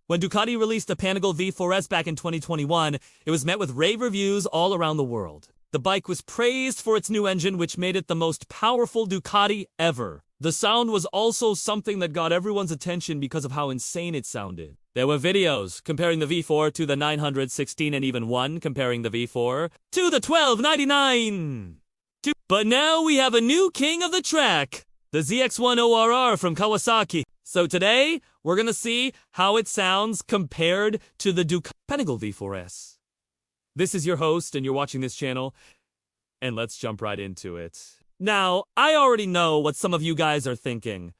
When Ducati released the Panigale V4S back in 2021, it was met with rave reviews all around the world. The bike was praised for its new engine, which made it the most powerful Ducati ever. The sound was also something that got everyone's attention because of how insane it sounded. There were videos comparing the V4 to the 916 and even one comparing the V4 to the 1299. But now we have a new king of the track, the ZX10R from Kawasaki. So today, we're gonna see how it sounds compared to the Ducati Panigale V4S. This is your host, and you're watching this channel, and let's jump right into it. Now, I already know what some of you guys are thinking.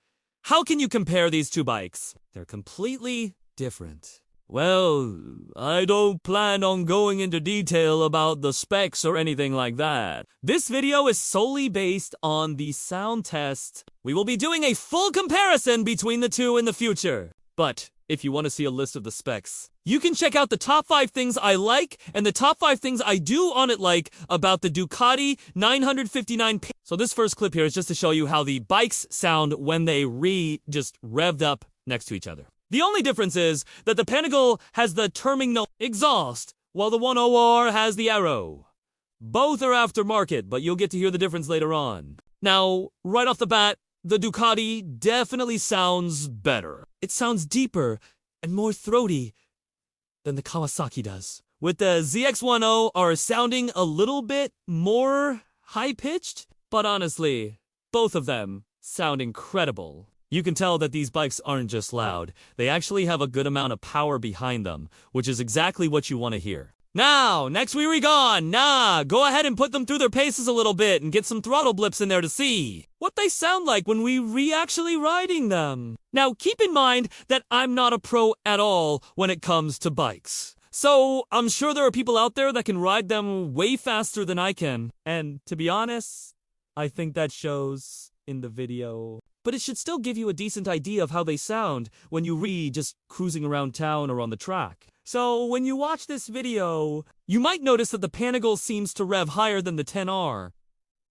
How can you compare these two bikes? They're completely different. Well, I don't plan on going into detail about the specs or anything like that. This video is solely based on the sound test. We will be doing a full comparison between the two in the future. But if you want to see a list of the specs, you can check out the top 5 things I like and the top 5 things I do on it like about the Ducati 959. So this first clip here is just to show you how the bikes sound when they just revved up next to each other. The only difference is that the Panigale has the terminal exhaust, while the 10R has the arrow. Both are aftermarket, but you'll get to hear the difference later on. Now, right off the bat, the Ducati definitely sounds better. It sounds deeper and more throaty than the Kawasaki does, with the ZX10R sounding a little bit more high-pitched, but honestly, both of them sound incredible. You can tell that these bikes aren't just loud, they actually have a good amount of power behind them, which is exactly what you want to hear. Now, next we re-gone. Go ahead and put them through their paces a little bit and get some throttle blips in there to see what they sound like when we actually riding them. Now, keep in mind that I'm not a pro at all when it comes to bikes. So, I'm sure there are people out there that can ride them way faster than I can. And to be honest, I think that shows in the video. But it should still give you a decent idea of how they sound when you just cruising around town or on the track. So when you watch this video, you might notice that the Panigale seems to rev higher than the 10R.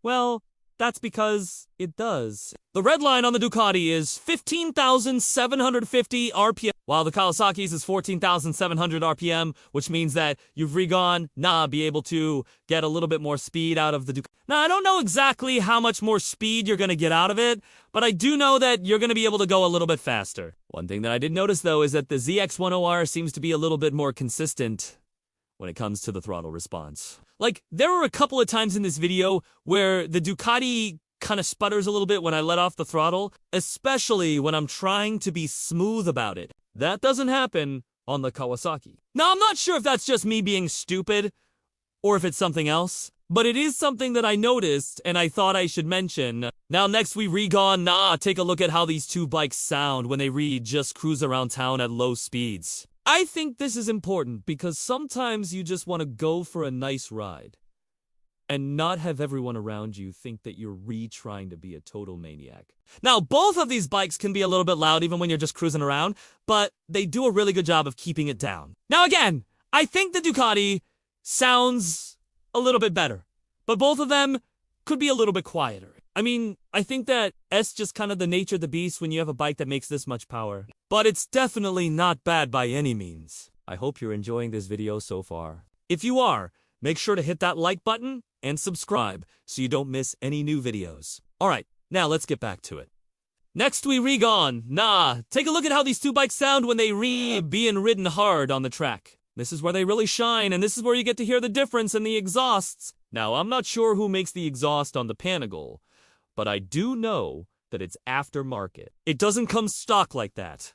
Well, that's because it does. The red line on the Ducati is 15,750 RPM, while the Kawasaki's is 14,700 RPM, which means that you've be able to get a little bit more speed out of the Ducati. Now, I don't know exactly how much more speed you're going to get out of it, but I do know that you're going to be able to go a little bit faster. One thing that I did notice, though, is that the ZX10R seems to be a little bit more consistent when it comes to the throttle response. Like, there were a couple of times in this video where the Ducati kind of sputters a little bit when I let off the throttle, especially when I'm trying to be smooth about it. That doesn't happen on the Kawasaki. Now, I'm not sure if that's just me being stupid or if it's something else, but it is something that I noticed and I thought I should mention. Now, next we take a look at how these two bikes sound when they just cruise around town at low speeds. I think this is important because sometimes you just want to go for a nice ride and not have everyone around you think that you're trying to be a total maniac. Now, both of these bikes can be a little bit loud even when you're just cruising around, but they do a really good job of keeping it down. Now again, I think the Ducati sounds a little bit better, but both of them could be a little bit quieter. I mean, I think that it's just kind of the nature of the beast when you have a bike that makes this much power. But it's definitely not bad by any means. I hope you're enjoying this video so far. If you are, make sure to hit that like button and subscribe so you don't miss any new videos. Alright, now let's get back to it. Next we take a look at how these two bikes sound when they being ridden hard on the track. This is where they really shine, and this is where you get to hear the difference in the exhausts. Now, I'm not sure who makes the exhaust on the Panigale, but I do know that it's aftermarket. It doesn't come stock like that.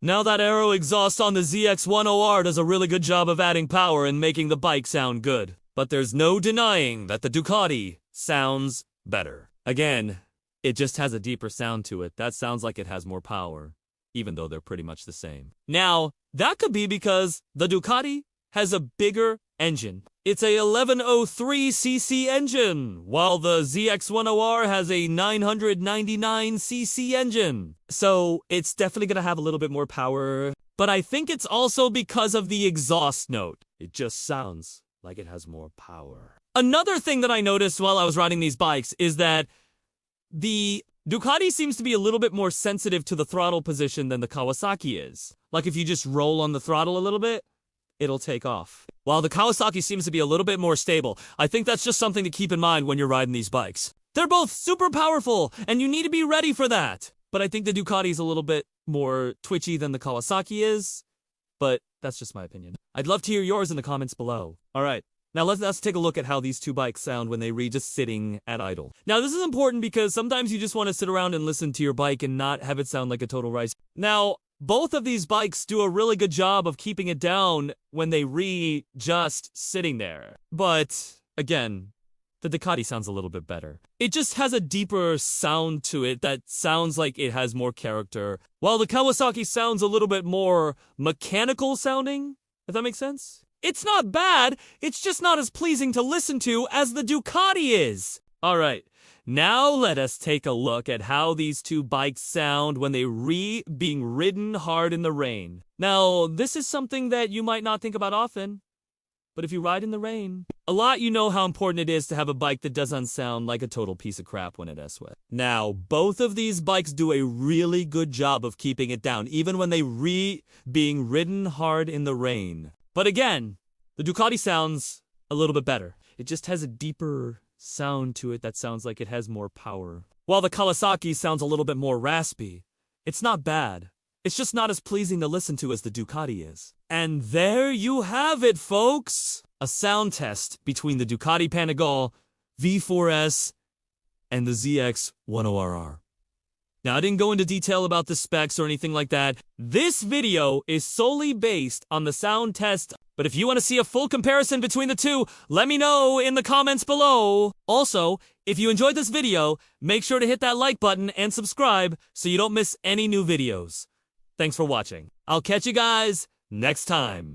Now that arrow exhaust on the ZX10R does a really good job of adding power and making the bike sound good. But there's no denying that the Ducati sounds better. Again, it just has a deeper sound to it. That sounds like it has more power, even though they're pretty much the same. Now, that could be because the Ducati has a bigger engine. It's a 1103cc engine, while the ZX10R has a 999cc engine. So it's definitely going to have a little bit more power, but I think it's also because of the exhaust note. It just sounds like it has more power. Another thing that I noticed while I was riding these bikes is that the Ducati seems to be a little bit more sensitive to the throttle position than the Kawasaki is. Like if you just roll on the throttle a little bit, it'll take off. While the Kawasaki seems to be a little bit more stable, I think that's just something to keep in mind when you're riding these bikes. They're both super powerful, and you need to be ready for that. But I think the Ducati is a little bit more twitchy than the Kawasaki is, but that's just my opinion. I'd love to hear yours in the comments below. Alright, now let's take a look at how these two bikes sound when they read just sitting at idle. Now this is important because sometimes you just want to sit around and listen to your bike and not have it sound like a total rice. Now, both of these bikes do a really good job of keeping it down when they just sitting there. But, again, the Ducati sounds a little bit better. It just has a deeper sound to it that sounds like it has more character, while the Kawasaki sounds a little bit more mechanical sounding, if that makes sense. It's not bad, it's just not as pleasing to listen to as the Ducati is. Alright, now let us take a look at how these two bikes sound when they being ridden hard in the rain. Now, this is something that you might not think about often, but if you ride in the rain, a lot you know how important it is to have a bike that doesn't sound like a total piece of crap when it is wet. Now, both of these bikes do a really good job of keeping it down, even when they being ridden hard in the rain. But again, the Ducati sounds a little bit better. It just has a deeper sound to it that sounds like it has more power. While the Kawasaki sounds a little bit more raspy. It's not bad. It's just not as pleasing to listen to as the Ducati is. And there you have it, folks! A sound test between the Ducati Panigale V4S and the ZX10R. Now, I didn't go into detail about the specs or anything like that. This video is solely based on the sound test, but if you want to see a full comparison between the two, let me know in the comments below. Also, if you enjoyed this video, make sure to hit that like button and subscribe so you don't miss any new videos. Thanks for watching. I'll catch you guys next time.